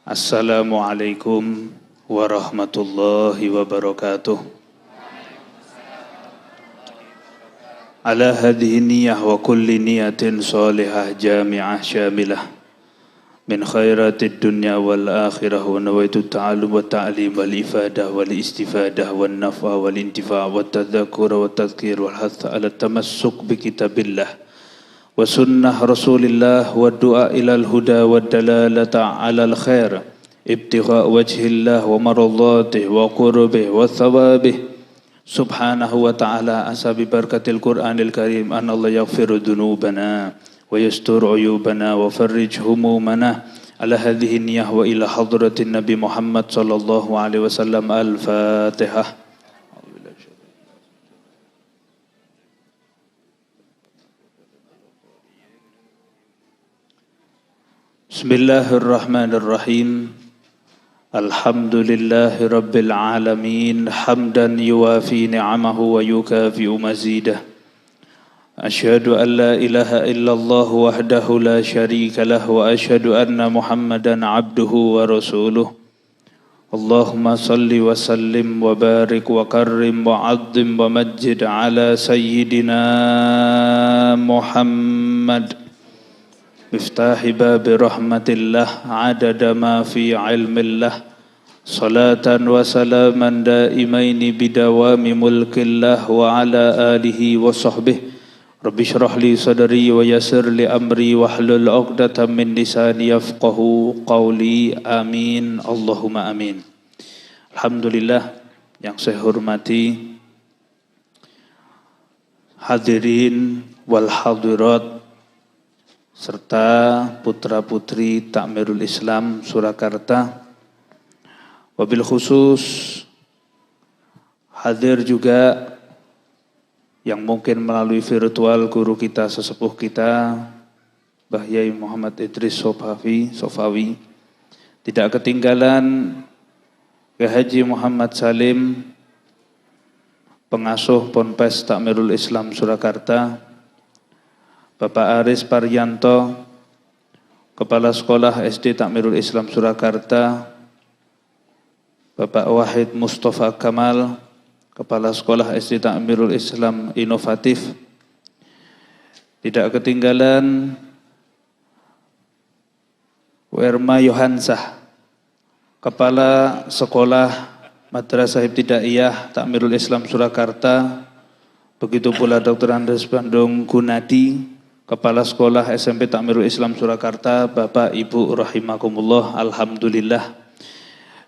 Assalamualaikum warahmatullahi wabarakatuh. Ala hadhihi niyah wa kulli niyatin salihah jami'ah syamilah min khairatid dunya wal akhirah wa nawaitu ta'allum wa ta'lim wal ifadah wal istifadah wal naf'a wal intifa' wa tadhakkur wa tadhkir wal hath ala tamassuk bi kitabillah wa sunnah rasulillah wa du'a ilal huda wa dalalata alal khair ibtigha wajhillah wa maradhatih wa qurbih wa thawabih subhanahu wa ta'ala asabi barakatil Qur'anil Karim an Allah yaghfiru dhunubana wa yastur uyubana wa farrij humumana ala hadhihi niyah wa ila hadratin Nabi Muhammad sallallahu alaihi wasallam. Al-Fatihah. Bismillahirrahmanirrahim. Alhamdulillahi rabbil alamin hamdan yuwafi ni'amahu wa yukafi'u mazidah. Asyhadu an la ilaha illallah wahdahu la syarika lah wa asyhadu anna Muhammadan abduhu wa rasuluh. Allahumma salli wa sallim wa barik wa karrim wa azzim wa majjid ala sayyidina Muhammad miftahi babi rahmatillah adada ma fi ilmillah salatan wa salaman daimaini bidawami mulkillah wa ala alihi wa sahbihi rabbi syrah li sadri wa yassir li amri wahlul 'uqdatam min lisani yafqahu qawli amin Allahumma amin. Alhamdulillah, yang saya hormati hadirin wal hadirat serta putra-putri Takmirul Islam Surakarta, wabil khusus hadir juga yang mungkin melalui virtual guru kita, sesepuh kita Mbah Yai Muhammad Idris Sofawi. Tidak ketinggalan Kyai Haji Muhammad Salim, pengasuh Ponpes Takmirul Islam Surakarta, Bapak Aris Paryanto, Kepala Sekolah SD Takmirul Islam Surakarta, Bapak Wahid Mustafa Kamal, Kepala Sekolah SD Takmirul Islam Inovatif. Tidak ketinggalan Werma Yohansah, Kepala Sekolah Madrasah Ibtidaiyah Takmirul Islam Surakarta. Begitu pula Dr. Andes Bandung Gunadi, Kepala Sekolah SMP Takmirul Islam Surakarta. Bapak Ibu rahimakumullah, alhamdulillah,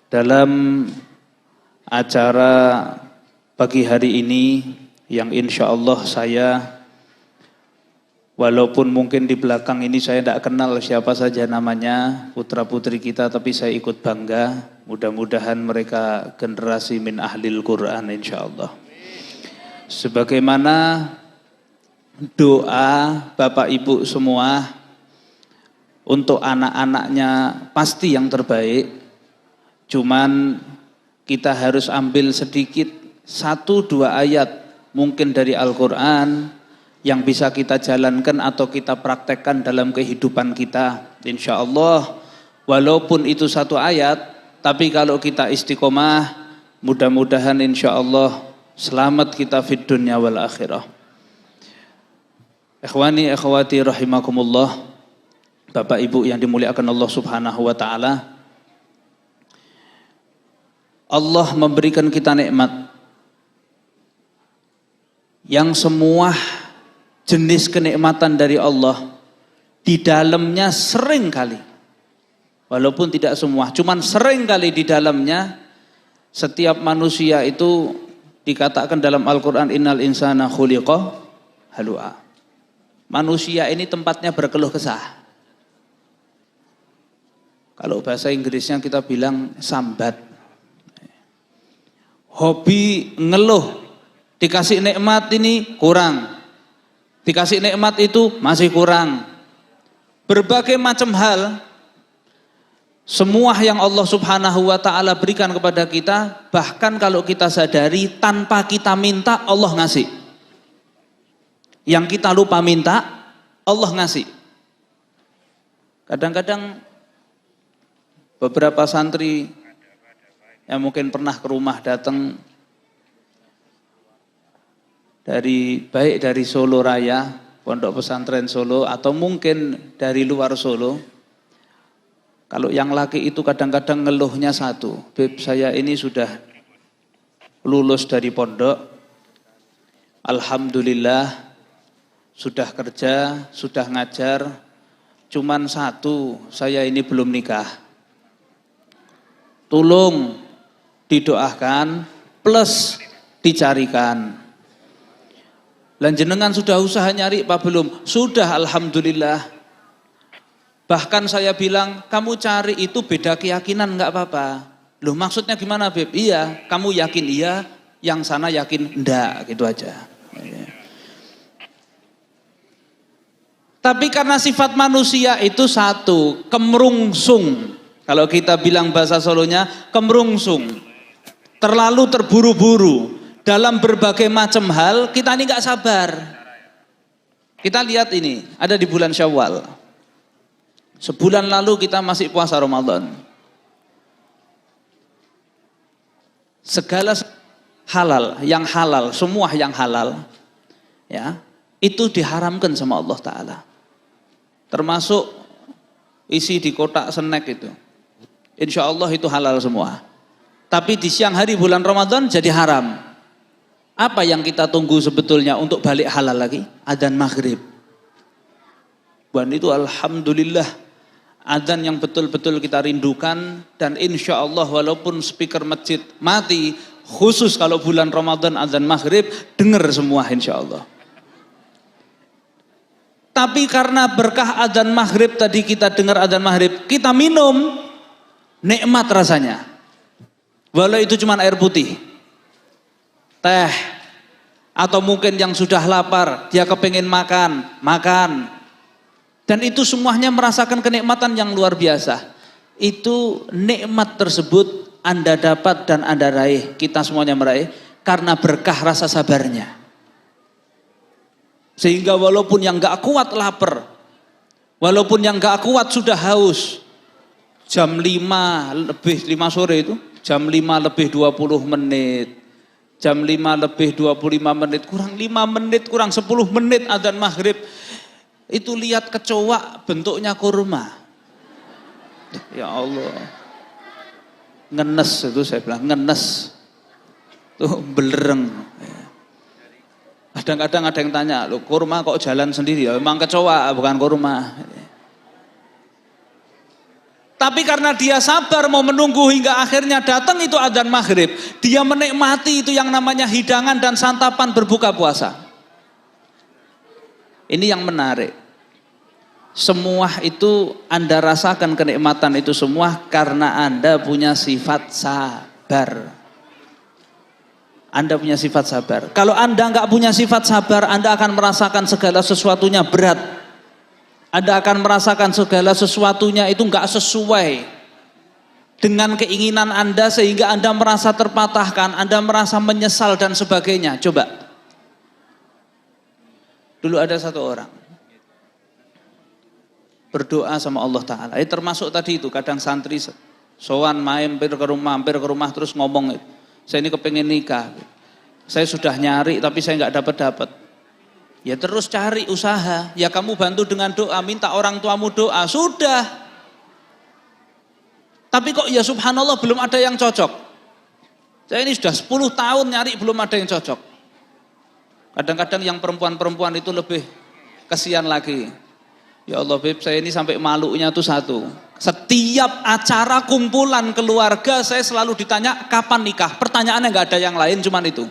dalam acara pagi hari ini yang insya Allah saya, walaupun mungkin di belakang ini saya tidak kenal siapa saja namanya putra putri kita, tapi saya ikut bangga. Mudah-mudahan mereka generasi min ahlil Quran insya Allah. Sebagaimana doa Bapak Ibu semua untuk anak-anaknya pasti yang terbaik. Cuman kita harus ambil sedikit 1-2 ayat mungkin dari Al-Quran yang bisa kita jalankan atau kita praktekkan dalam kehidupan kita. Insya Allah walaupun itu 1 ayat, tapi kalau kita istiqomah mudah-mudahan insya Allah selamat kita fid dunya wal akhirah. Ikhwani akhwati rahimakumullah, Bapak Ibu yang dimuliakan Allah Subhanahu wa taala. Allah memberikan kita nikmat yang semua jenis kenikmatan dari Allah di dalamnya sering kali, walaupun tidak semua, cuman sering kali di dalamnya setiap manusia itu dikatakan dalam Al-Quran innal insana khuliqa halu'a. Manusia ini tempatnya berkeluh kesah. Kalau bahasa Inggrisnya kita bilang sambat. Hobi ngeluh, dikasih nikmat ini kurang, dikasih nikmat itu masih kurang. Berbagai macam hal, semua yang Allah Subhanahu wa ta'ala berikan kepada kita, bahkan kalau kita sadari tanpa kita minta Allah ngasih. Yang kita lupa minta, Allah ngasih. Kadang-kadang beberapa santri yang mungkin pernah ke rumah datang baik dari Solo Raya, Pondok Pesantren Solo, atau mungkin dari luar Solo. Kalau yang laki itu kadang-kadang ngeluhnya satu, Beb, saya ini sudah lulus dari pondok, alhamdulillah sudah kerja, sudah ngajar, cuman satu, saya ini belum nikah. Tolong didoakan plus dicarikan. Lanjenengan sudah usaha nyari Pak belum? Sudah, alhamdulillah. Bahkan saya bilang, kamu cari itu beda keyakinan enggak apa-apa. Loh maksudnya gimana Beb? Iya, kamu yakin iya, yang sana yakin enggak, gitu aja. Tapi karena sifat manusia itu satu, kemerungsung. Kalau kita bilang bahasa Solonya, kemerungsung. Terlalu terburu-buru. Dalam berbagai macam hal, kita ini enggak sabar. Kita lihat ini, ada di bulan Syawal. Sebulan lalu kita masih puasa Ramadan. Segala halal, semua yang halal, ya, itu diharamkan sama Allah Ta'ala. Termasuk isi di kotak snack itu. Insya Allah itu halal semua. Tapi di siang hari bulan Ramadan jadi haram. Apa yang kita tunggu sebetulnya untuk balik halal lagi? Adzan maghrib. Dan itu alhamdulillah adzan yang betul-betul kita rindukan, dan insya Allah walaupun speaker masjid mati, khusus kalau bulan Ramadan adzan maghrib, dengar semua insya Allah. Tapi karena berkah adzan maghrib tadi, kita dengar adzan maghrib, kita minum, nikmat rasanya. Walau itu cuma air putih, teh, atau mungkin yang sudah lapar, dia kepingin makan. Dan itu semuanya merasakan kenikmatan yang luar biasa. Itu nikmat tersebut Anda dapat dan Anda raih, kita semuanya meraih, karena berkah rasa sabarnya. Sehingga walaupun yang gak kuat lapar, walaupun yang gak kuat sudah haus, jam 5 sore itu, jam 5 lebih 20 menit, jam 5 lebih 25 menit, kurang 5 menit, kurang 10 menit adzan maghrib, itu lihat kecoa bentuknya kurma. Ya Allah, ngenes itu, saya bilang ngenes, tuh belereng. Kadang-kadang ada yang tanya, loh kurma kok jalan sendiri? Ya memang kecoa, bukan kurma. Tapi karena dia sabar mau menunggu hingga akhirnya datang itu adzan maghrib, dia menikmati itu yang namanya hidangan dan santapan berbuka puasa. Ini yang menarik. Semua itu Anda rasakan kenikmatan itu semua karena Anda punya sifat sabar. Anda punya sifat sabar. Kalau Anda enggak punya sifat sabar, Anda akan merasakan segala sesuatunya berat. Anda akan merasakan segala sesuatunya itu enggak sesuai dengan keinginan Anda, sehingga Anda merasa terpatahkan, Anda merasa menyesal dan sebagainya. Coba. Dulu ada satu orang berdoa sama Allah Ta'ala. Termasuk tadi itu, kadang santri sowan mampir ke rumah terus ngomong, saya ini kepengen nikah, saya sudah nyari tapi saya nggak dapat. Ya terus cari usaha, ya kamu bantu dengan doa, minta orang tuamu doa, sudah. Tapi kok ya subhanallah belum ada yang cocok. Saya ini sudah 10 tahun nyari belum ada yang cocok. Kadang-kadang yang perempuan-perempuan itu lebih kesian lagi. Ya Allah Beb, saya ini sampai malunya tuh satu. Setiap acara kumpulan keluarga saya selalu ditanya kapan nikah. Pertanyaannya nggak ada yang lain, cuman itu.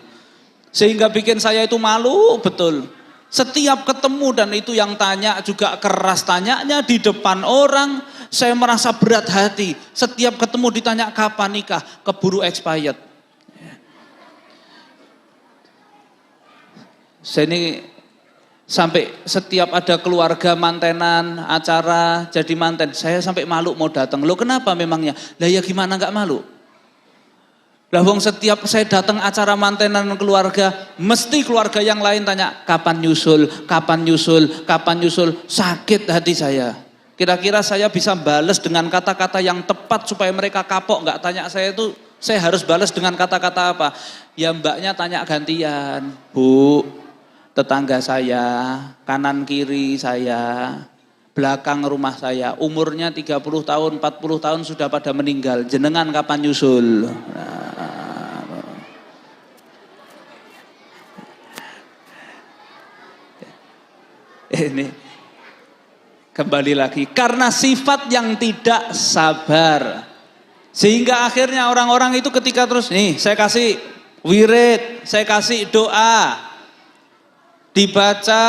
Sehingga bikin saya itu malu betul. Setiap ketemu dan itu yang tanya juga keras tanyanya di depan orang. Saya merasa berat hati. Setiap ketemu ditanya kapan nikah, keburu expired. Saya ini sampai setiap ada keluarga mantenan, acara jadi manten, saya sampai malu mau datang. Loh kenapa memangnya? Lah ya gimana nggak malu? Lah wong setiap saya datang acara mantenan keluarga, mesti keluarga yang lain tanya, kapan nyusul, kapan nyusul, kapan nyusul. Sakit hati saya. Kira-kira saya bisa balas dengan kata-kata yang tepat supaya mereka kapok, nggak tanya saya itu, saya harus balas dengan kata-kata apa? Ya mbaknya tanya gantian, Bu, tetangga saya, kanan kiri saya, belakang rumah saya, umurnya 30 tahun, 40 tahun sudah pada meninggal, jenengan kapan nyusul? Ini kembali lagi, karena sifat yang tidak sabar. Sehingga akhirnya orang-orang itu ketika terus, nih saya kasih wirid, saya kasih doa. Dibaca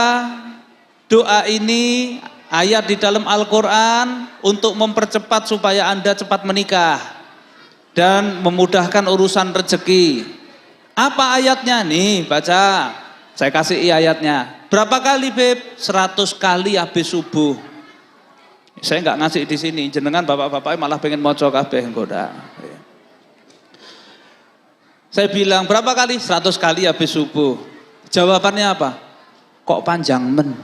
doa ini, ayat di dalam Al-Quran untuk mempercepat supaya Anda cepat menikah. Dan memudahkan urusan rezeki. Apa ayatnya? Nih baca, saya kasih ayatnya. Berapa kali Beb? 100 kali habis subuh. Saya nggak ngasih di sini, jenengan bapak-bapak malah pengen moco kabeh enggoda. Saya bilang berapa kali? 100 kali habis subuh. Jawabannya apa? Kok panjang men?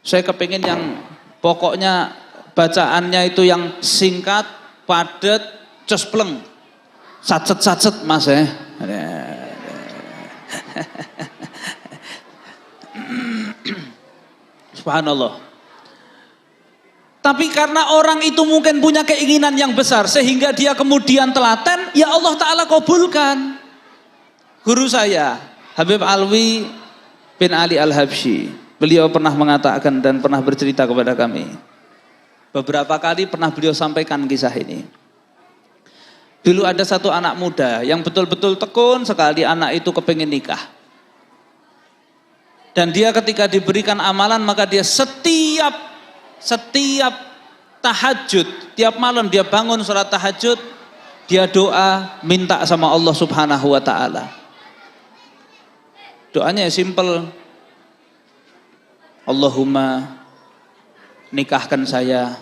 Saya kepingin yang pokoknya bacaannya itu yang singkat, padat, cespleng, sacet-sacet mas ya. Subhanallah. Tapi karena orang itu mungkin punya keinginan yang besar sehingga dia kemudian telaten, ya Allah Ta'ala kabulkan. Guru saya, Habib Alwi bin Ali Al-Habsyi, beliau pernah mengatakan dan pernah bercerita kepada kami. Beberapa kali pernah beliau sampaikan kisah ini. Dulu ada satu anak muda yang betul-betul tekun sekali, anak itu kepingin nikah. Dan dia ketika diberikan amalan maka dia setiap tahajud, tiap malam dia bangun sholat tahajud, dia doa minta sama Allah Subhanahu wa ta'ala. Doanya simple. Allahumma nikahkan saya.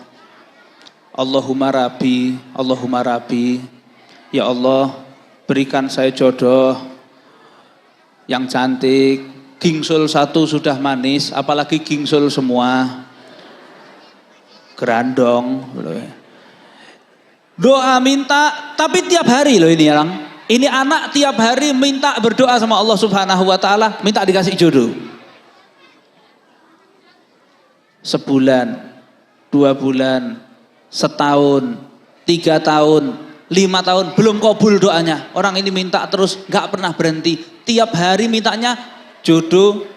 Allahumma Rabbi. Ya Allah, berikan saya jodoh yang cantik. Gingsul satu sudah manis, apalagi gingsul semua. Gerandong. Doa minta, tapi tiap hari loh ini orang. Ini anak tiap hari minta berdoa sama Allah Subhanahu wa ta'ala, minta dikasih jodoh. Sebulan, 2 bulan, setahun, 3 tahun, 5 tahun, belum kabul doanya. Orang ini minta terus, gak pernah berhenti. Tiap hari mintanya jodoh,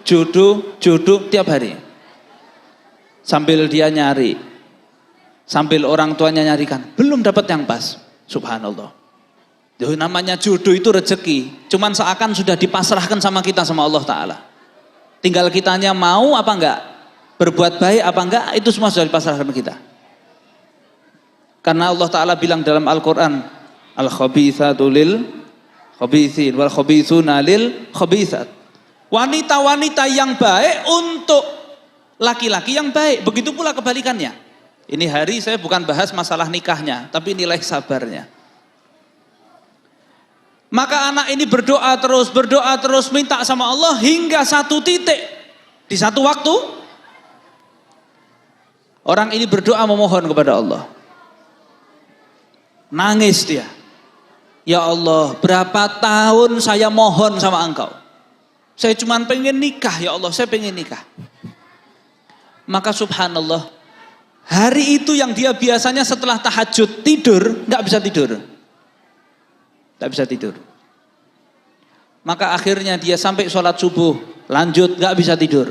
tiap hari. Sambil dia nyari. Sambil orang tuanya nyarikan, belum dapat yang pas. Subhanallah. Jadi namanya jodoh itu rezeki. Cuman seakan sudah dipasrahkan sama kita sama Allah Ta'ala. Tinggal kitanya mau apa enggak, berbuat baik apa enggak, itu semua sudah dipasrahkan kita. Karena Allah Ta'ala bilang dalam Al-Quran, Al-khabithatu lil khabithin wal khabithuna lil khabithat. Wanita-wanita yang baik untuk laki-laki yang baik. Begitu pula kebalikannya. Ini hari saya bukan bahas masalah nikahnya, tapi nilai sabarnya. Maka anak ini berdoa terus, minta sama Allah hingga satu titik. Di satu waktu, orang ini berdoa memohon kepada Allah. Nangis dia. Ya Allah, berapa tahun saya mohon sama Engkau. Saya cuma pengen nikah, ya Allah, saya pengen nikah. Maka subhanallah, hari itu yang dia biasanya setelah tahajud tidur, nggak bisa tidur. Nggak bisa tidur. Maka akhirnya dia sampai sholat subuh, lanjut nggak bisa tidur.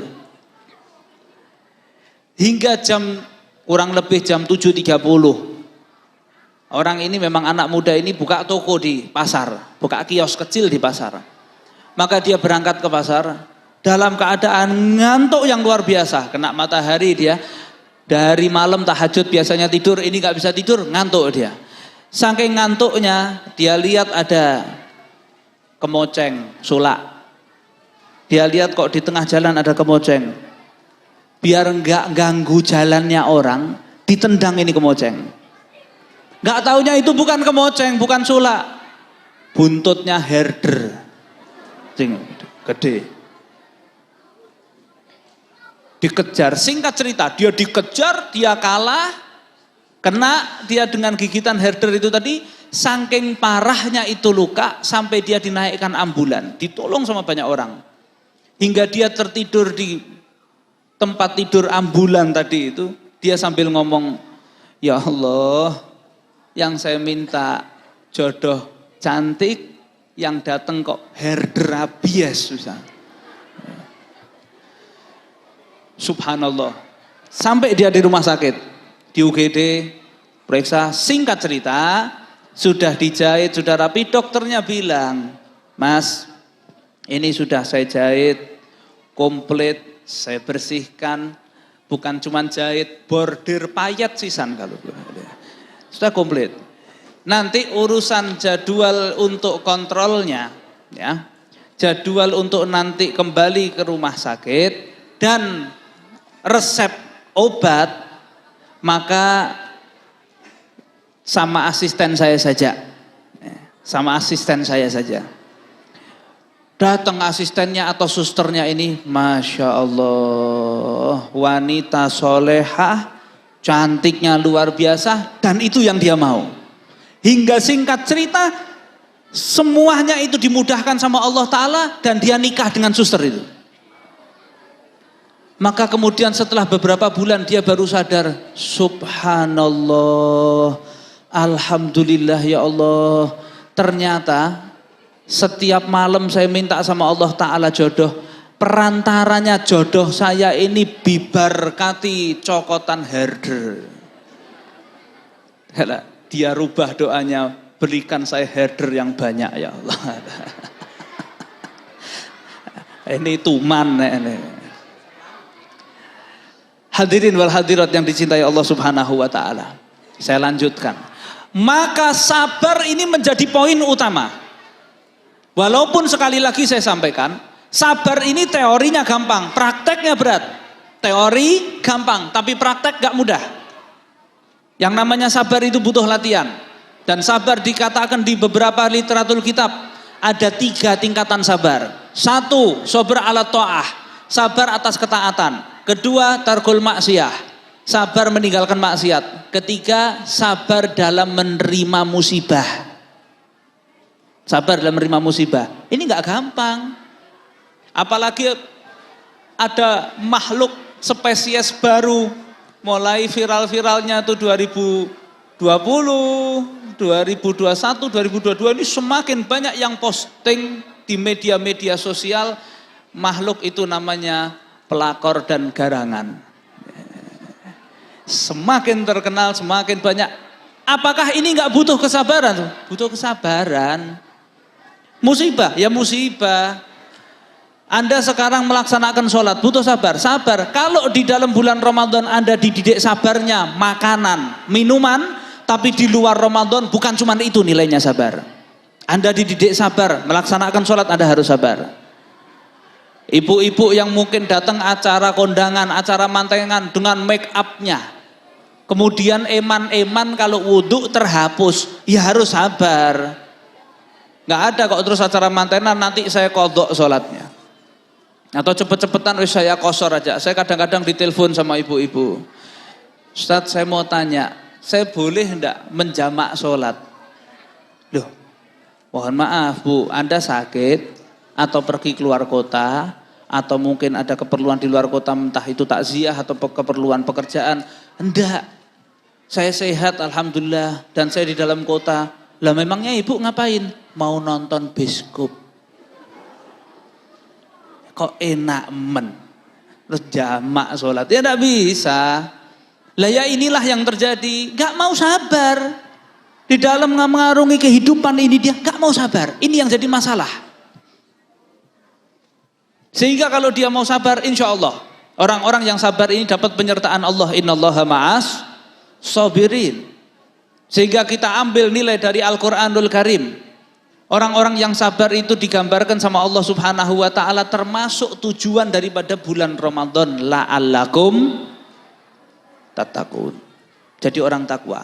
Hingga kurang lebih jam 7.30. Orang ini memang anak muda ini buka toko di pasar, buka kios kecil di pasar. Maka dia berangkat ke pasar dalam keadaan ngantuk yang luar biasa, kena matahari dia. Dari malam tahajud biasanya tidur, ini gak bisa tidur, ngantuk dia. Saking ngantuknya, dia lihat ada kemoceng, sulak. Dia lihat kok di tengah jalan ada kemoceng. Biar gak ganggu jalannya orang, ditendang ini kemoceng. Gak taunya itu bukan kemoceng, bukan sulak. Buntutnya herder. Gede. Dikejar, singkat cerita, dia dikejar, dia kalah, kena dia dengan gigitan herder itu tadi, saking parahnya itu luka, sampai dia dinaikkan ambulan, ditolong sama banyak orang. Hingga dia tertidur di tempat tidur ambulan tadi itu, dia sambil ngomong, ya Allah, yang saya minta jodoh cantik, yang datang kok herder rabies, susah. Subhanallah. Sampai dia di rumah sakit, di UGD, periksa, singkat cerita, sudah dijahit, sudah rapi, dokternya bilang, Mas, ini sudah saya jahit, komplit, saya bersihkan, bukan cuma jahit, bordir payet sisan kalau sudah komplit. Nanti urusan jadwal untuk kontrolnya, ya, jadwal untuk nanti kembali ke rumah sakit dan resep obat, maka sama asisten saya saja. Sama asisten saya saja. Datang asistennya atau susternya ini, Masya Allah, wanita solehah, cantiknya luar biasa, dan itu yang dia mau. Hingga singkat cerita, semuanya itu dimudahkan sama Allah Ta'ala, dan dia nikah dengan suster itu. Maka kemudian setelah beberapa bulan dia baru sadar, subhanallah, alhamdulillah ya Allah. Ternyata setiap malam saya minta sama Allah Ta'ala jodoh, perantaranya jodoh saya ini bibarkati cokotan herder. Dia rubah doanya, berikan saya herder yang banyak ya Allah. Ini tuman ini. Hadirin wal hadirat yang dicintai Allah Subhanahu wa taala. Saya lanjutkan. Maka sabar ini menjadi poin utama. Walaupun sekali lagi saya sampaikan, sabar ini teorinya gampang, prakteknya berat. Teori gampang, tapi praktek gak mudah. Yang namanya sabar itu butuh latihan. Dan sabar dikatakan di beberapa literatur kitab, ada 3 tingkatan sabar. 1, sabar ala ta'ah, sabar atas ketaatan. 2, tarkul maksiyah, sabar meninggalkan maksiat. 3, sabar dalam menerima musibah. Sabar dalam menerima musibah. Ini gak gampang. Apalagi ada makhluk spesies baru, mulai viral-viralnya tuh 2020, 2021, 2022 ini semakin banyak yang posting di media-media sosial, makhluk itu namanya pelakor dan garangan. Semakin terkenal, semakin banyak. Apakah ini enggak butuh kesabaran? Butuh kesabaran. Musibah, ya musibah. Anda sekarang melaksanakan sholat, butuh sabar. Sabar. Kalau di dalam bulan Ramadan Anda dididik sabarnya, makanan, minuman, tapi di luar Ramadan bukan cuma itu nilainya sabar. Anda dididik sabar, melaksanakan sholat Anda harus sabar. Ibu-ibu yang mungkin datang acara kondangan, acara mantengan dengan make up-nya. Kemudian eman-eman kalau wudhu terhapus, ya harus sabar. Nggak ada kok terus acara mantenan nanti saya kodok sholatnya. Atau cepet-cepetan saya kosor aja. Saya kadang-kadang ditelepon sama ibu-ibu. Ustadz saya mau tanya, saya boleh enggak menjamak sholat? Loh, mohon maaf Bu, Anda sakit atau pergi keluar kota, atau mungkin ada keperluan di luar kota, entah itu takziah atau keperluan pekerjaan. Enggak, saya sehat alhamdulillah dan saya di dalam kota. Lah memangnya ibu ngapain? Mau nonton bioskop. Kok enak men, terus jamak sholat, ya enggak bisa. Lah ya inilah yang terjadi, gak mau sabar. Di dalam mengarungi kehidupan ini dia gak mau sabar, ini yang jadi masalah. Sehingga kalau dia mau sabar, insya Allah orang-orang yang sabar ini dapat penyertaan Allah. Innallaha ma'as sabirin. Sehingga kita ambil nilai dari Al-Quranul Karim. Orang-orang yang sabar itu digambarkan sama Allah Subhanahu wa ta'ala, termasuk tujuan daripada bulan Ramadan, la'allakum tattaqun. Jadi orang takwa.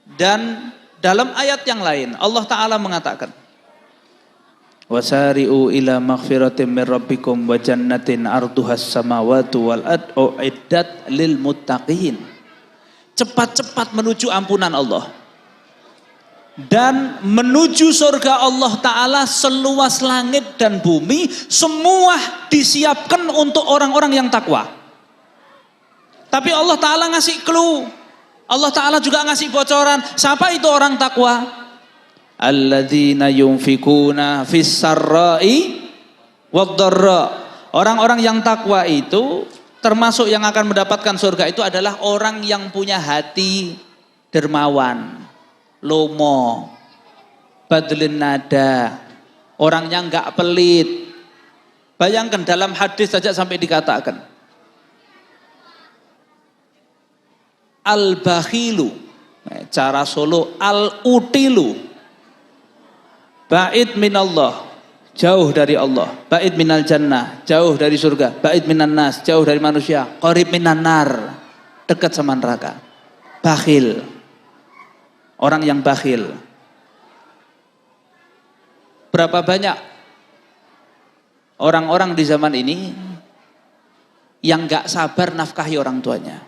Dan dalam ayat yang lain Allah Ta'ala mengatakan, Wasari'u ila maghfiratin min rabbikum wa jannatin arduhas samawati wal ard uiddat lil muttaqin. Cepat-cepat menuju ampunan Allah. Dan menuju surga Allah Ta'ala seluas langit dan bumi, semua disiapkan untuk orang-orang yang takwa. Tapi Allah Ta'ala ngasih clue. Allah Ta'ala juga ngasih bocoran. Siapa itu orang takwa? Alladzina yunfikuna fis sarra'i wad-dharra. Orang-orang yang takwa itu termasuk yang akan mendapatkan surga itu adalah orang yang punya hati dermawan, lomo, badlin nada, orangnya enggak pelit. Bayangkan dalam hadis saja sampai dikatakan al-bakhilu, cara solo al-utilu, ba'id minallah, jauh dari Allah, ba'id minal jannah, jauh dari surga, ba'id minan nas, jauh dari manusia, qarib minan nar, dekat sama neraka. Bakhil, orang yang bakhil. Berapa banyak orang-orang di zaman ini yang gak sabar nafkahi orang tuanya.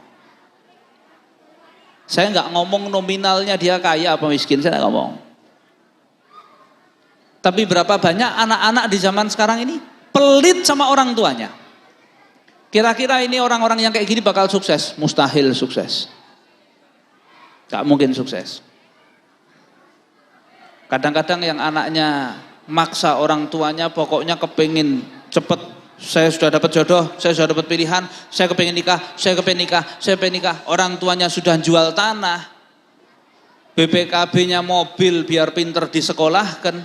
Saya gak ngomong nominalnya dia kaya apa miskin, saya gak ngomong. Tapi berapa banyak anak-anak di zaman sekarang ini pelit sama orang tuanya. Kira-kira ini orang-orang yang kayak gini bakal sukses? Mustahil sukses. Gak mungkin sukses. Kadang-kadang yang anaknya maksa orang tuanya, pokoknya kepingin cepet, saya sudah dapat jodoh, saya sudah dapat pilihan, saya kepingin nikah, saya kepingin nikah, saya pengen nikah. Orang tuanya sudah jual tanah, BPKB-nya mobil biar pinter disekolahkan,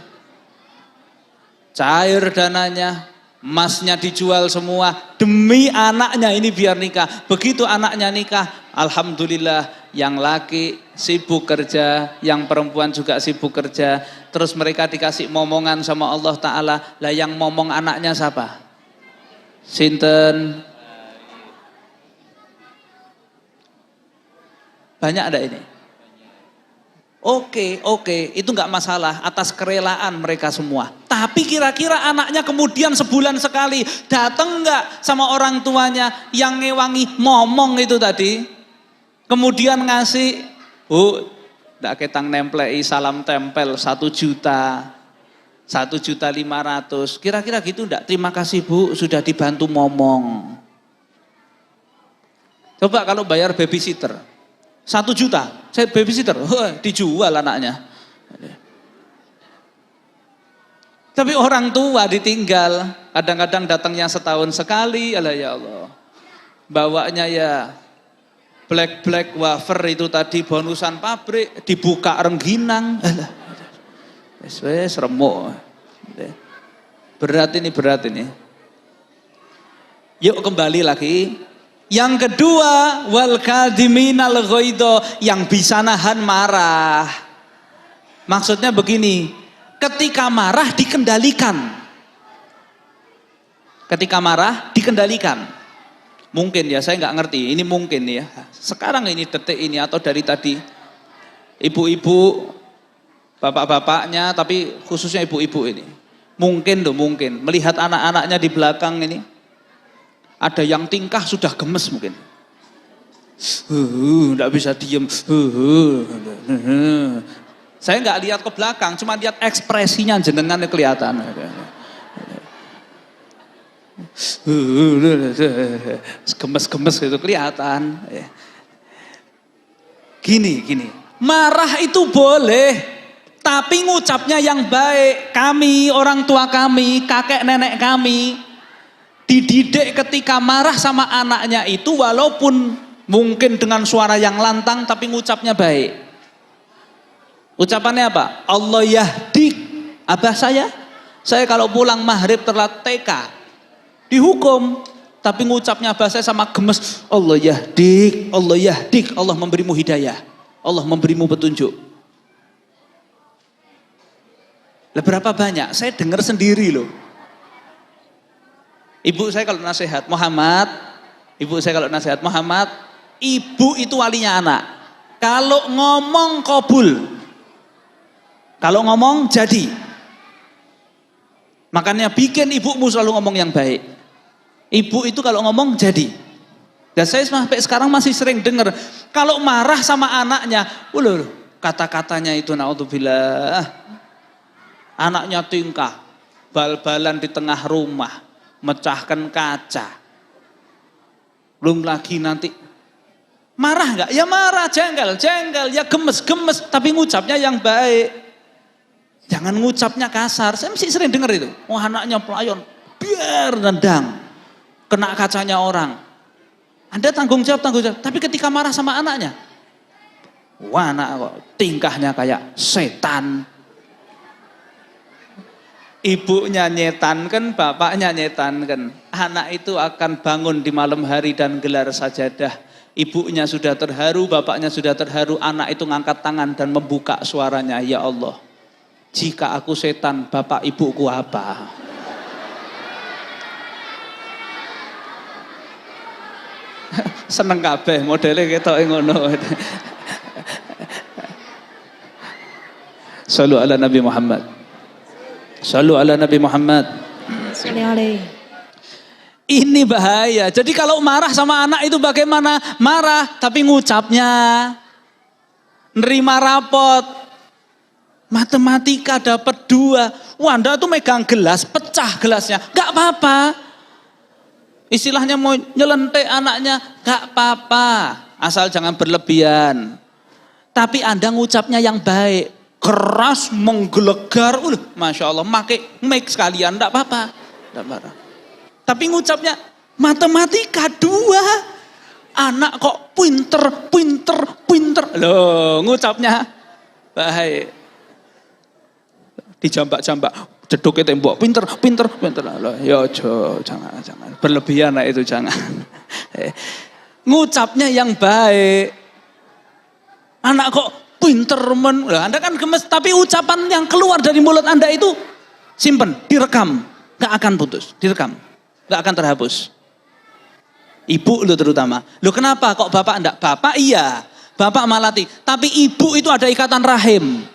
cair dananya, emasnya dijual semua demi anaknya ini biar nikah. Begitu anaknya nikah, alhamdulillah yang laki sibuk kerja, yang perempuan juga sibuk kerja. Terus mereka dikasih momongan sama Allah Ta'ala. Lah yang momong anaknya siapa? Sinten? Banyak ada ini? Oke, itu nggak masalah atas kerelaan mereka semua. Tapi kira-kira anaknya kemudian sebulan sekali datang nggak sama orang tuanya yang ngewangi momong itu tadi, kemudian ngasih, bu, nggak ketang nemplei salam tempel 1 juta, 1.500.000, kira-kira gitu nggak? Terima kasih bu, sudah dibantu momong. Coba kalau bayar babysitter 1 juta, saya babysitter, dijual anaknya. Tapi orang tua ditinggal, kadang-kadang datangnya setahun sekali, alah ya Allah. Bawanya ya black wafer itu tadi bonusan pabrik, dibuka rengginang, alah. Wes remuk. Berat ini. Yuk kembali lagi. Yang kedua, wal kadhiminal ghaidha, yang bisa nahan marah. Maksudnya begini, ketika marah dikendalikan. Ketika marah dikendalikan. Mungkin ya, saya nggak ngerti, ini mungkin ya. Sekarang ini detik ini atau dari tadi, ibu-ibu, bapak-bapaknya, tapi khususnya ibu-ibu ini. Mungkin melihat anak-anaknya di belakang ini. Ada yang tingkah sudah gemes mungkin. Enggak bisa diem. Saya nggak lihat ke belakang, cuma lihat ekspresinya jenengan kelihatan. Gemes-gemes itu kelihatan. Gini. Marah itu boleh, tapi ngucapnya yang baik. Kami, orang tua kami, kakek nenek kami, dididik ketika marah sama anaknya itu walaupun mungkin dengan suara yang lantang tapi ngucapnya baik. Ucapannya apa? Allah yahdik. Abah saya kalau pulang maghrib telat TK dihukum, tapi ngucapnya abah saya sama gemes, Allah yahdik, Allah memberimu hidayah, Allah memberimu petunjuk. Lah berapa banyak? Saya dengar sendiri loh. Ibu saya kalau nasihat Muhammad, ibu itu walinya anak. Kalau ngomong kabul, kalau ngomong jadi. Makanya bikin ibumu selalu ngomong yang baik. Ibu itu kalau ngomong jadi. Dan saya sampai sekarang masih sering dengar kalau marah sama anaknya, kata-katanya itu naudzubillah. Anaknya tingkah, bal-balan di tengah rumah, mecahkan kaca. Belum lagi nanti marah enggak? Ya marah, jengkel, ya gemes, tapi ngucapnya yang baik. Jangan ngucapnya kasar. Saya mesti sering dengar itu. Oh anaknya pelayon, biar nendang, kena kacanya orang. Anda tanggung jawab. Tapi ketika marah sama anaknya, wah anak kok tingkahnya kayak setan. Ibunya nyetankan, bapaknya nyetankan. Anak itu akan bangun di malam hari dan gelar sajadah. Ibunya sudah terharu, bapaknya sudah terharu. Anak itu ngangkat tangan dan membuka suaranya. Ya Allah, jika aku setan, bapak ibuku apa? Seneng kabeh modelnya ketok ngono. Sallu ala Nabi Muhammad. Sallu ala Nabi Muhammad. Ini bahaya. Jadi kalau marah sama anak itu bagaimana? Marah tapi ngucapnya. Nerima rapot. Matematika dapat 2. Wah, Anda tuh megang gelas, pecah gelasnya. Gak apa-apa. Istilahnya mau nyelentik anaknya, gak apa-apa. Asal jangan berlebihan. Tapi Anda ngucapnya yang baik. Keras, menggelegar, Masya Allah, make sekalian, enggak apa-apa. Tapi ngucapnya, matematika 2. Anak kok pinter. Loh, ngucapnya baik. Dijambak-jambak, jeduknya tembok, pinter. Loh, ya jangan. Berlebihan lah itu, jangan. Ngucapnya yang baik. Anak kok pinter men, Anda kan gemes, tapi ucapan yang keluar dari mulut Anda itu simpen, direkam, gak akan putus, direkam, gak akan terhapus. Ibu lu terutama, lu kenapa kok bapak enggak? Bapak iya, bapak malati, tapi ibu itu ada ikatan rahim,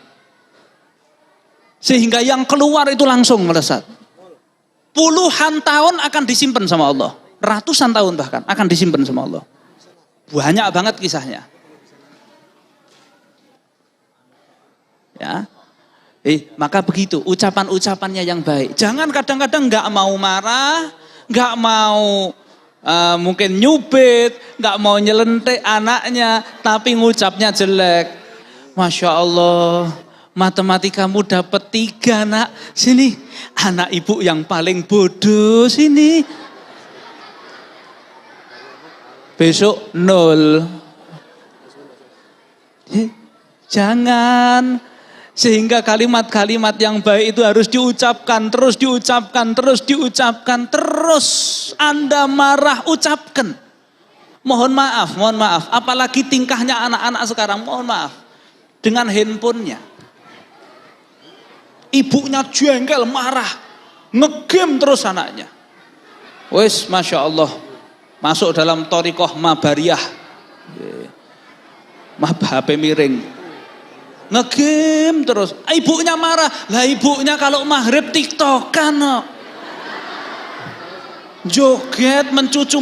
sehingga yang keluar itu langsung melesat. Puluhan tahun akan disimpan sama Allah, ratusan tahun bahkan akan disimpan sama Allah. Banyak banget kisahnya. Ya, maka begitu ucapan-ucapannya yang baik. Jangan kadang-kadang nggak mau marah, nggak mau mungkin nyubit, nggak mau nyelentik anaknya, tapi ngucapnya jelek. Masya Allah, matematikamu dapat 3 nak. Sini, anak ibu yang paling bodoh sini. Besok 0. Jangan. Sehingga kalimat-kalimat yang baik itu harus diucapkan, terus Anda marah, ucapkan. Mohon maaf. Apalagi tingkahnya anak-anak sekarang, mohon maaf. Dengan handphonenya. Ibunya jengkel, marah. Ngegame terus anaknya. Wes, Masya Allah. Masuk dalam thoriqoh Mabariyah. HP miring. Ngegame terus. Ibunya marah. Lah ibunya kalau maghrib tiktokan. No. Joget, mencucu.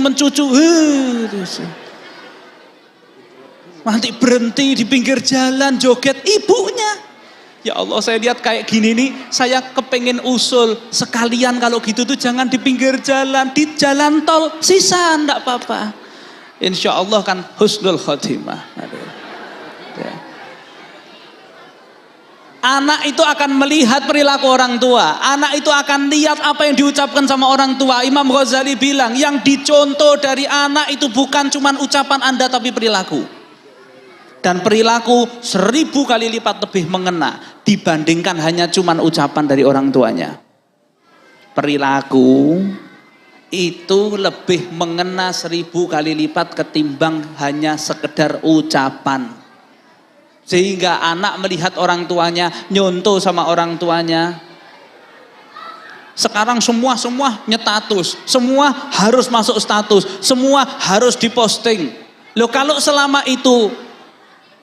Nanti berhenti di pinggir jalan joget ibunya. Ya Allah, saya lihat kayak gini nih, saya kepengen usul sekalian kalau gitu tuh jangan di pinggir jalan, di jalan tol, sisa enggak apa-apa. Insya Allah kan husnul khotimah. Ya. Anak itu akan melihat perilaku orang tua. Anak itu akan lihat apa yang diucapkan sama orang tua. Imam Ghazali bilang, yang dicontoh dari anak itu bukan cuma ucapan Anda tapi perilaku. Dan perilaku 1000 kali lipat lebih mengena dibandingkan hanya cuma ucapan dari orang tuanya. Perilaku itu lebih mengena 1000 kali lipat ketimbang hanya sekedar ucapan. Sehingga anak melihat orang tuanya, nyontoh sama orang tuanya. Sekarang semua nyetatus, semua harus masuk status, semua harus diposting. Loh kalau selama itu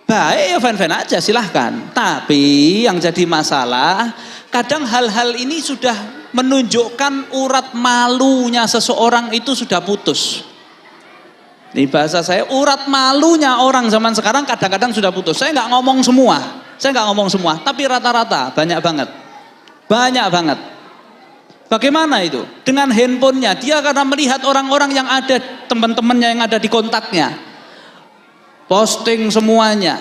baik ya fan-fan aja silahkan. Tapi yang jadi masalah Kadang hal-hal ini sudah menunjukkan urat malunya seseorang itu sudah putus. Ini bahasa saya, urat malunya orang zaman sekarang kadang-kadang sudah putus. Saya nggak ngomong semua, tapi rata-rata banyak banget. Bagaimana itu? Dengan handphonenya, dia karena melihat orang-orang yang ada, teman-temannya yang ada di kontaknya, posting semuanya,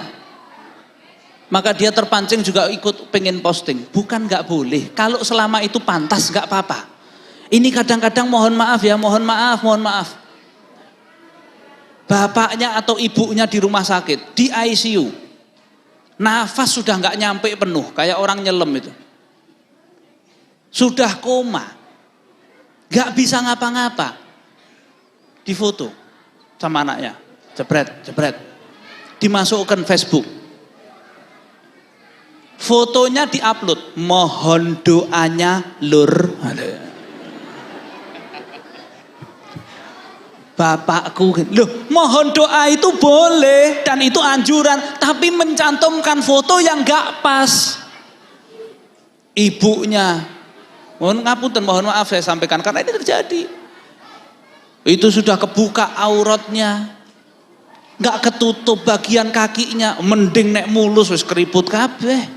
maka dia terpancing juga ikut pengen posting. Bukan nggak boleh, kalau selama itu pantas nggak apa-apa. Ini kadang-kadang mohon maaf. Bapaknya atau ibunya di rumah sakit, di ICU, nafas sudah nggak nyampe penuh, kayak orang nyelem itu. Sudah koma, nggak bisa ngapa-ngapa, difoto sama anaknya, jebret, dimasukkan Facebook, fotonya diupload, mohon doanya lur. Bapakku, loh, mohon doa itu boleh dan itu anjuran, tapi mencantumkan foto yang nggak pas. Ibunya, mohon maaf saya sampaikan karena ini terjadi. Itu sudah kebuka auratnya, nggak ketutup bagian kakinya, mending nek mulus wis keriput kabeh.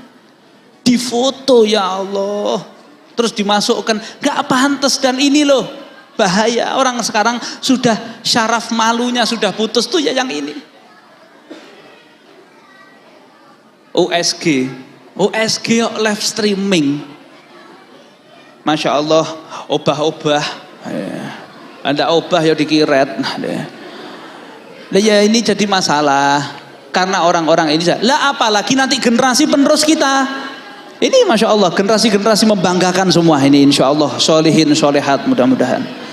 Difoto, ya Allah, terus dimasukkan, nggak pantas. Dan ini loh bahaya, orang sekarang sudah syaraf malunya sudah putus tuh ya yang ini. USG live streaming, Masya Allah, obah-obah, ada obah ya dikiret. Nah, ya ini jadi masalah karena orang-orang ini lah, apalagi nanti generasi penerus kita. Ini Masya Allah generasi membanggakan semua ini, insya Allah solihin solehat mudah-mudahan.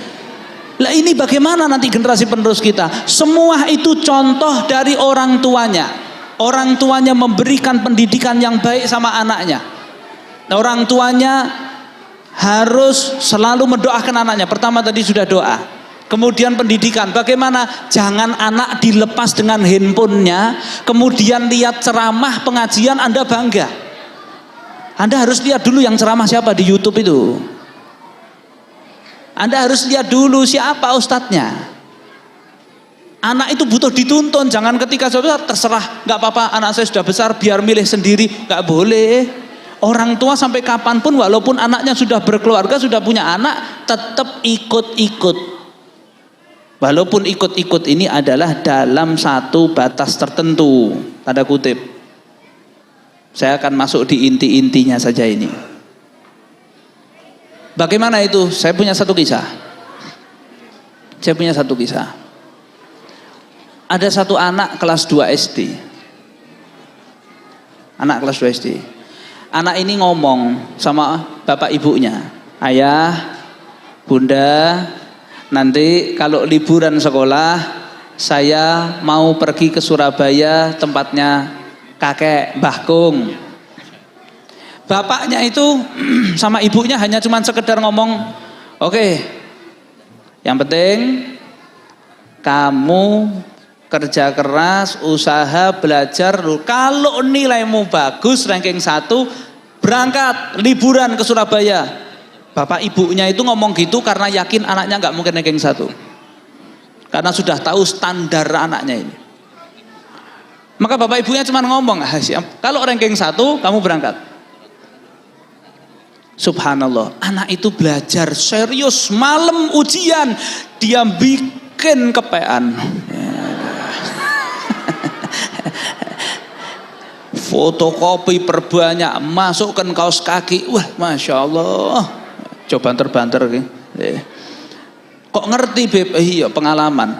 Lah ini bagaimana nanti generasi penerus kita? Semua itu contoh dari orang tuanya. Orang tuanya memberikan pendidikan yang baik sama anaknya. Orang tuanya harus selalu mendoakan anaknya. Pertama tadi sudah doa. Kemudian pendidikan. Bagaimana? Jangan anak dilepas dengan handphonenya. Kemudian lihat ceramah pengajian Anda bangga. Anda harus lihat dulu yang ceramah siapa di YouTube itu. Anda harus lihat dulu siapa ustadznya. Anak itu butuh dituntun, jangan ketika sudah terserah, nggak apa-apa, anak saya sudah besar, biar milih sendiri, nggak boleh. Orang tua sampai kapanpun, walaupun anaknya sudah berkeluarga, sudah punya anak, tetap ikut-ikut. Walaupun ikut-ikut ini adalah dalam satu batas tertentu, tanda kutip. Saya akan masuk di inti-intinya saja ini. Bagaimana itu? Saya punya satu kisah. Ada satu anak kelas 2 SD. Anak ini ngomong sama bapak ibunya, ayah, bunda, nanti kalau liburan sekolah saya mau pergi ke Surabaya, tempatnya kakek Mbah Kung. Bapaknya itu sama ibunya hanya cuma sekedar ngomong, oke, yang penting kamu kerja keras, usaha, belajar. Kalau nilaimu bagus, ranking 1, berangkat liburan ke Surabaya. Bapak ibunya itu ngomong gitu karena yakin anaknya nggak mungkin ranking 1. Karena sudah tahu standar anaknya ini. Maka bapak ibunya cuma ngomong, kalau ranking 1 kamu berangkat. Subhanallah, anak itu belajar serius, malam ujian dia bikin kepean. Fotokopi perbanyak, masukkan kaos kaki. Wah, Masya Allah, coba banter kok ngerti beb? Iya, pengalaman.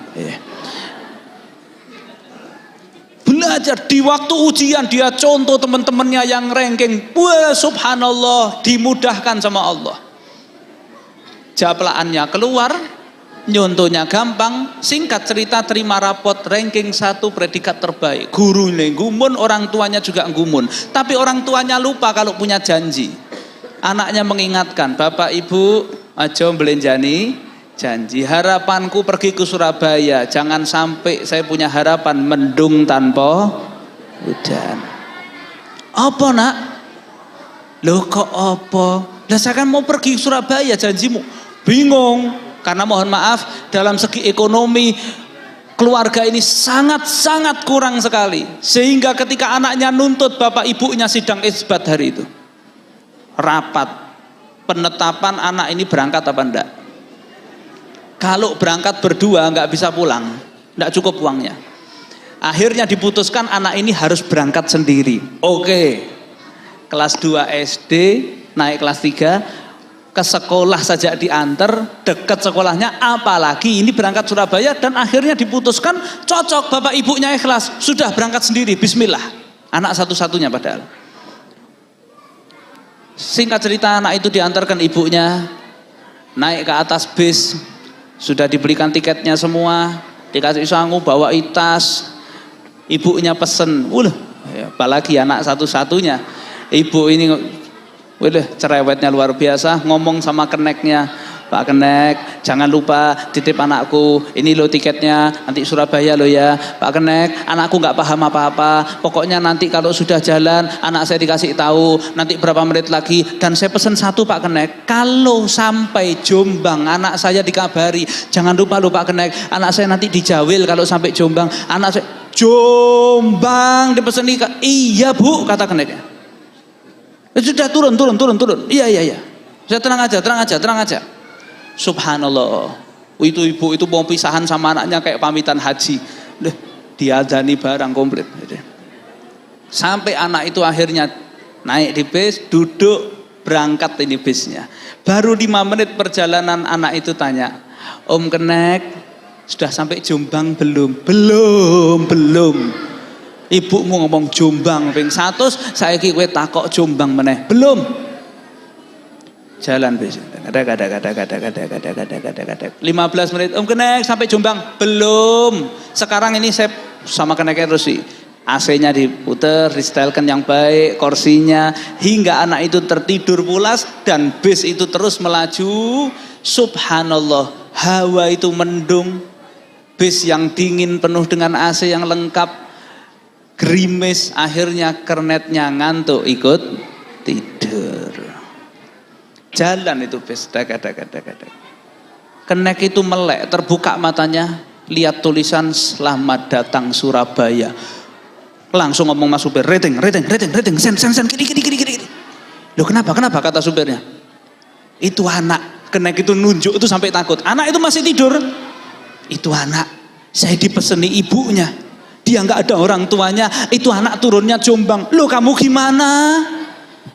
Belajar di waktu ujian dia contoh teman-temannya yang ranking. Wah, subhanallah, dimudahkan sama Allah. Japlaannya keluar, nyontohnya gampang. Singkat cerita terima rapot ranking 1 predikat terbaik. Gurunya gumun, orang tuanya juga gumun. Tapi orang tuanya lupa kalau punya janji. Anaknya mengingatkan, Bapak Ibu aja belenjani janji. Harapanku pergi ke Surabaya, jangan sampai saya punya harapan mendung tanpa hujan. Apa nak? Loh kok apa? Lah saya kan mau pergi Surabaya janjimu. Bingung. Karena mohon maaf dalam segi ekonomi keluarga ini sangat-sangat kurang sekali. Sehingga ketika anaknya nuntut bapak ibunya sidang isbat hari itu. Rapat. Penetapan anak ini berangkat apa enggak. Kalau berangkat berdua nggak bisa pulang. Nggak cukup uangnya. Akhirnya diputuskan anak ini harus berangkat sendiri. Oke. Kelas 2 SD, naik kelas 3, ke sekolah saja diantar, dekat sekolahnya, apalagi ini berangkat Surabaya, dan akhirnya diputuskan cocok, bapak ibunya ikhlas, sudah berangkat sendiri, bismillah. Anak satu-satunya padahal. Singkat cerita, anak itu diantarkan ibunya, naik ke atas bis, sudah dibelikan tiketnya semua, dikasih sangu, bawa tas, ibunya pesen, apalagi anak satu-satunya. Ibu ini cerewetnya luar biasa, ngomong sama keneknya, Pak Kenek, jangan lupa titip anakku, ini lo tiketnya, nanti Surabaya lo ya. Pak Kenek, anakku nggak paham apa-apa, pokoknya nanti kalau sudah jalan, anak saya dikasih tahu, nanti berapa menit lagi, dan saya pesan satu Pak Kenek, kalau sampai Jombang, anak saya dikabari, jangan lupa lo Pak Kenek, anak saya nanti dijawil kalau sampai Jombang, anak saya, Jombang dipesan, iya Bu, kata Keneknya. Sudah turun. Iya. Saya tenang aja. Subhanallah. Itu ibu itu mau pisahan sama anaknya kayak pamitan haji. Diadani barang komplit. Sampai anak itu akhirnya naik di bis, duduk, berangkat ini bisnya. Baru 5 menit perjalanan anak itu tanya, Om Kenek, sudah sampai Jombang belum? Belum. Ibumu ngomong Jombang ping 100, saiki kowe takok Jombang meneh. Belum. Jalan bis. Kadang. 15 menit. Om Kenek sampai Jombang? Belum. Sekarang ini saya sama Keneknya terus sih. AC-nya diputer, distelkan yang baik, kursinya, hingga anak itu tertidur pulas dan bis itu terus melaju. Subhanallah, hawa itu mendung, bis yang dingin penuh dengan AC yang lengkap. Gerimis, akhirnya kernetnya ngantuk, ikut tidur. Jalan itu bis, Kenek itu melek, terbuka matanya, lihat tulisan selamat datang Surabaya. Langsung ngomong mas supir, rating, sen, gini. Loh kenapa kata supirnya? Itu anak, Kenek itu nunjuk itu sampai takut. Anak itu masih tidur. Itu anak, saya dipeseni ibunya. Dia nggak ada orang tuanya, itu anak turunnya Jombang. Loh kamu gimana?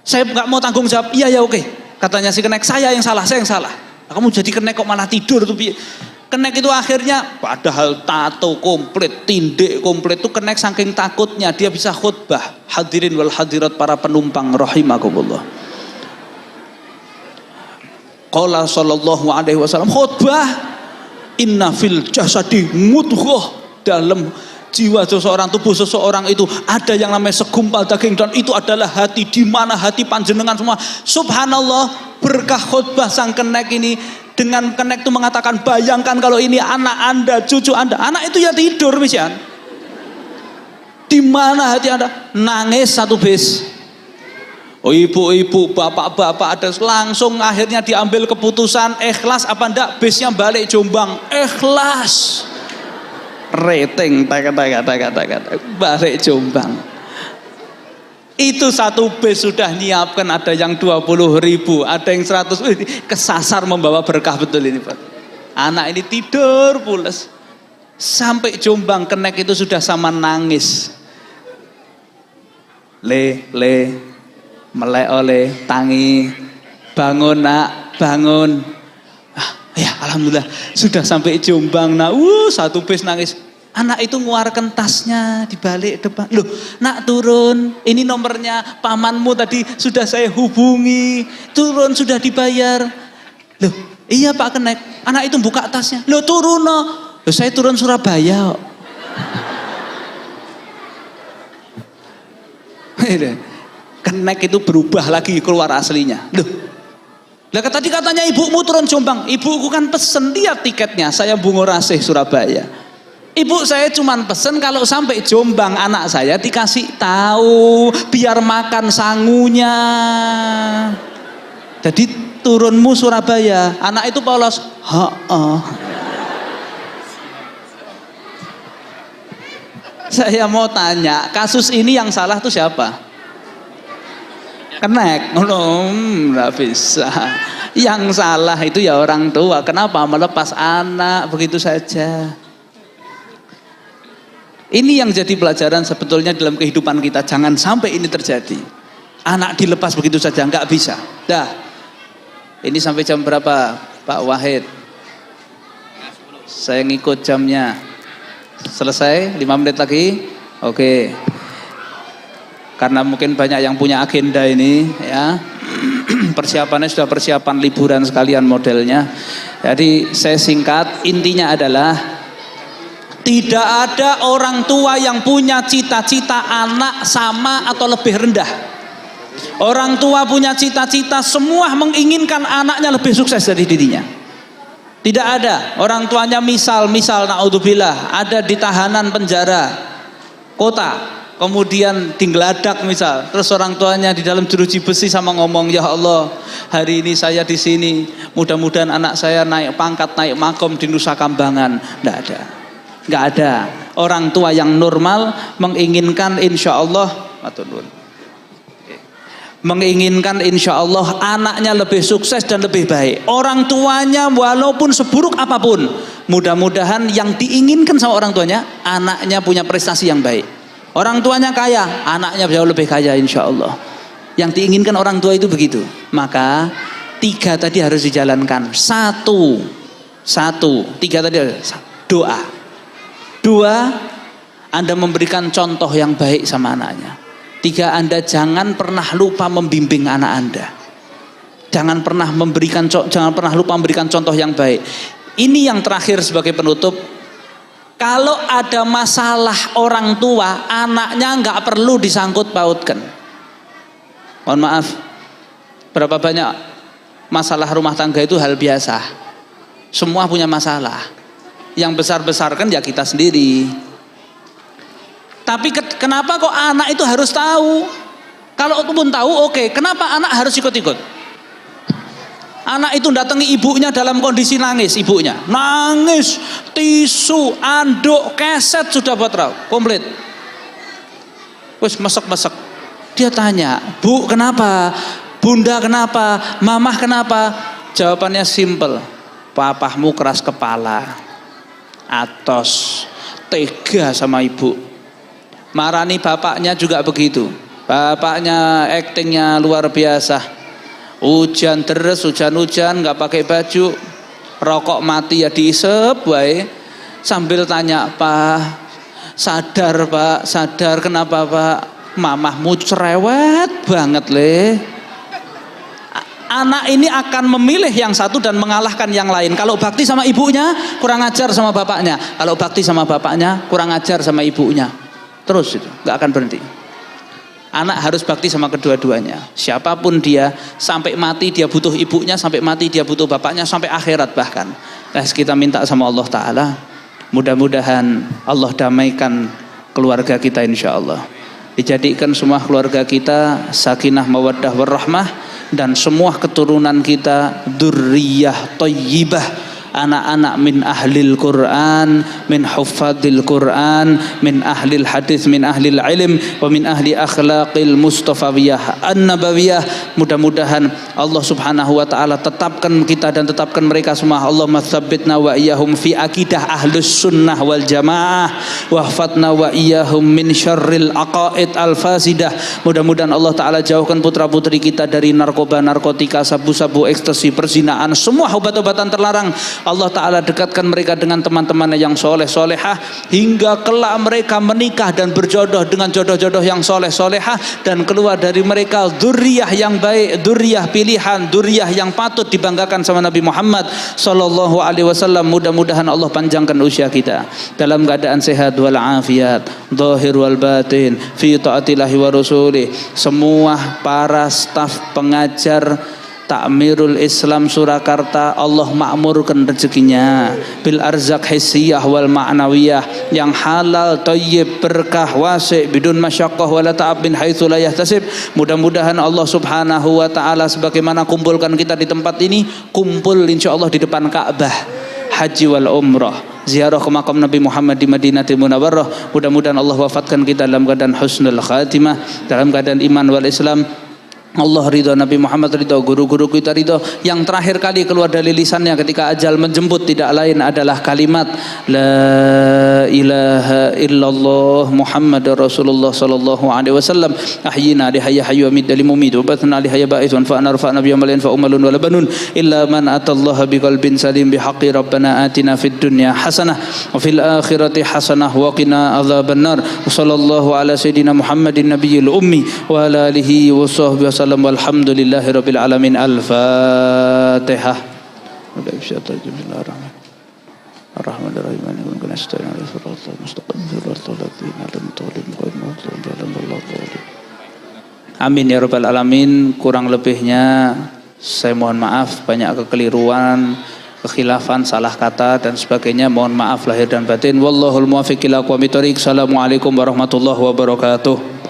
Saya nggak mau tanggung jawab. Iya oke. Katanya si Kenek, saya yang salah. Kamu jadi Kenek kok malah tidur tuh. Kenek itu akhirnya, padahal tato komplit, tindik komplit itu Kenek saking takutnya dia bisa khutbah. Hadirin wal hadirat para penumpang rahimakumullah. Qala sallallahu alaihi wasallam khutbah, inna fil jasadi mudghah, dalam jiwa seseorang, tubuh seseorang itu ada yang namanya segumpal daging, dan itu adalah hati. Di mana hati panjenengan semua. Subhanallah, berkah khutbah sang Kenek ini. Dengan Kenek itu mengatakan, bayangkan kalau ini anak anda, cucu anda. Anak itu ya tidur misalnya. Di mana hati anda? Nangis satu bis. Oh ibu-ibu, bapak-bapak ada, langsung akhirnya diambil keputusan, ikhlas apa enggak bisnya balik Jombang. Ikhlas. Rating balik Jombang. Itu satu bis sudah nyiapkan, ada yang 20.000, ada yang 100. Kesasar membawa berkah betul ini Pak. Anak ini tidur pulas. Sampai Jombang, Kenek itu sudah sama nangis. Melek oleh tangi, bangun nak, bangun. Ya alhamdulillah sudah sampai Jombang. Nah, satu bis nangis. Anak itu ngeluarkan tasnya di balik depan. Loh, nak turun. Ini nomornya pamanmu tadi sudah saya hubungi. Turun sudah dibayar. Loh, iya Pak Kenek. Anak itu buka tasnya. Loh, turun no. Loh, saya turun Surabaya. Kenek itu berubah lagi keluar aslinya. Loh. Lah tadi katanya ibumu turun Jombang. Ibuku kan pesen, lihat tiketnya, saya Bungo Rasih Surabaya. Ibu saya cuman pesen kalau sampai Jombang anak saya dikasih tahu biar makan sangunya. Jadi turunmu Surabaya, anak itu polos. Saya mau tanya, kasus ini yang salah tuh siapa? Kenek, nggak bisa. Yang salah itu ya orang tua. Kenapa melepas anak begitu saja? Ini yang jadi pelajaran sebetulnya dalam kehidupan kita. Jangan sampai ini terjadi. Anak dilepas begitu saja, nggak bisa. Dah. Ini sampai jam berapa, Pak Wahid? Saya ngikut jamnya. Selesai? 5 menit lagi? Oke. Karena mungkin banyak yang punya agenda ini, ya. Persiapannya sudah persiapan liburan sekalian modelnya. Jadi saya singkat, intinya adalah tidak ada orang tua yang punya cita-cita anak sama atau lebih rendah. Orang tua punya cita-cita, semua menginginkan anaknya lebih sukses dari dirinya. Tidak ada orang tuanya misal naudzubillah ada di tahanan penjara kota, kemudian digeladak misal, terus orang tuanya di dalam jeruji besi sama ngomong, ya Allah, hari ini saya di sini, mudah-mudahan anak saya naik pangkat, naik makom di Nusa Kambangan. Tidak ada. Nggak ada orang tua yang normal menginginkan insya Allah anaknya lebih sukses dan lebih baik. Orang tuanya walaupun seburuk apapun, mudah-mudahan yang diinginkan sama orang tuanya, anaknya punya prestasi yang baik. Orang tuanya kaya, anaknya jauh lebih kaya insya Allah. Yang diinginkan orang tua itu begitu. Maka 3 tadi harus dijalankan. 1, 3 tadi doa. 2, Anda memberikan contoh yang baik sama anaknya. 3, Anda jangan pernah lupa membimbing anak Anda. Jangan pernah lupa memberikan contoh yang baik. Ini yang terakhir sebagai penutup. Kalau ada masalah orang tua, anaknya nggak perlu disangkut pautkan. Mohon maaf, berapa banyak masalah rumah tangga itu hal biasa. Semua punya masalah. Yang besar-besar kan ya kita sendiri. Tapi kenapa kok anak itu harus tahu? Kalau pun tahu oke, kenapa anak harus ikut-ikut? Anak itu datangi ibunya dalam kondisi nangis, ibunya nangis, tisu, anduk, keset sudah buat komplit. Wes mesek-mesek. Dia tanya, Bu kenapa? Bunda kenapa? Mamah kenapa? Jawabannya simple. Papahmu keras kepala. Atos, tega sama ibu. Marani bapaknya juga begitu. Bapaknya aktingnya luar biasa. Hujan deres, hujan-hujan nggak pakai baju, rokok mati ya diisep wae. Sambil tanya, Pak, sadar kenapa Pak? Mamahmu cerewet banget Anak ini akan memilih yang satu dan mengalahkan yang lain. Kalau bakti sama ibunya, kurang ajar sama bapaknya. Kalau bakti sama bapaknya, kurang ajar sama ibunya. Terus itu, nggak akan berhenti. Anak harus bakti sama kedua-duanya. Siapapun dia, sampai mati dia butuh ibunya, sampai mati dia butuh bapaknya, sampai akhirat bahkan. Nah, kita minta sama Allah Ta'ala, mudah-mudahan Allah damaikan keluarga kita insya Allah. Dijadikan semua keluarga kita sakinah mawaddah warahmah, dan semua keturunan kita dzurriyyah thayyibah, anak-anak min ahlil Quran, min huffadil Quran, min ahlil hadis, min ahlil ilm, wa min ahli akhlaqil mustafawiyah an-nabawiyah. Mudah-mudahan Allah Subhanahu wa taala tetapkan kita dan tetapkan mereka semua. Allahumma tsabbitna wa iyyahum fi aqidah ahlus sunnah wal jamaah, wa hfatna wa iyyahum min syarril aqaid al fasidah. Mudah-mudahan Allah taala jauhkan putra-putri kita dari narkoba, narkotika, sabu-sabu, ekstasi, perzinaan, semua obat-obatan terlarang. Allah Ta'ala dekatkan mereka dengan teman-temannya yang soleh solehah, hingga kelak mereka menikah dan berjodoh dengan jodoh-jodoh yang soleh solehah, dan keluar dari mereka dzurriyyah yang baik, dzurriyyah pilihan, dzurriyyah yang patut dibanggakan sama Nabi Muhammad sallallahu alaihi wasallam. Mudah-mudahan Allah panjangkan usia kita dalam keadaan sehat wal afiat, zahir wal batin, fi taatillahi wa rasulih. Semua para staf pengajar Takmirul Islam Surakarta, Allah makmurkan rezekinya bil arzak hissiyah wal ma'nawiyah, yang halal, thayyib, berkah, wasi' bidun masyaqqah wala ta'ab min haitsu la yahtasib. Mudah-mudahan Allah Subhanahu wa taala sebagaimana kumpulkan kita di tempat ini, kumpul insyaallah di depan Ka'bah, haji wal umrah, ziarah ke makam Nabi Muhammad di Madinatul Munawwarah. Mudah-mudahan Allah wafatkan kita dalam keadaan husnul khatimah, dalam keadaan iman wal Islam. Allah ridho, Nabi Muhammad ridho, guru-guru kita ridho. Yang terakhir kali keluar dari lisannya ketika ajal menjemput tidak lain adalah kalimat La ilaha illallah Muhammad Rasulullah sallallahu alaihi wasallam. Ahyina li hayya hayyu amid li mumid wa bathna li hayya ba'ith wa anfa'na rafa'na bi amalin fa umalun wa labanun illa man atallaha biqalbin salim bihaqqi rabbana atina fid dunya hasanah wa fil akhirati hasanah wa qina adzabannar. Sallallahu ala sayidina Muhammadin nabiyil ummi wa ala alihi wa sahbihi wasallam walhamdulillahi rabbil alamin. Al-Fatihah. Amin ya rabbal alamin. Kurang lebihnya saya mohon maaf, banyak kekeliruan, kekhilafan, salah kata dan sebagainya. Mohon maaf lahir dan batin. Wallahul muwaffiq ila aqwamit thoriq. Assalamualaikum warahmatullahi wabarakatuh.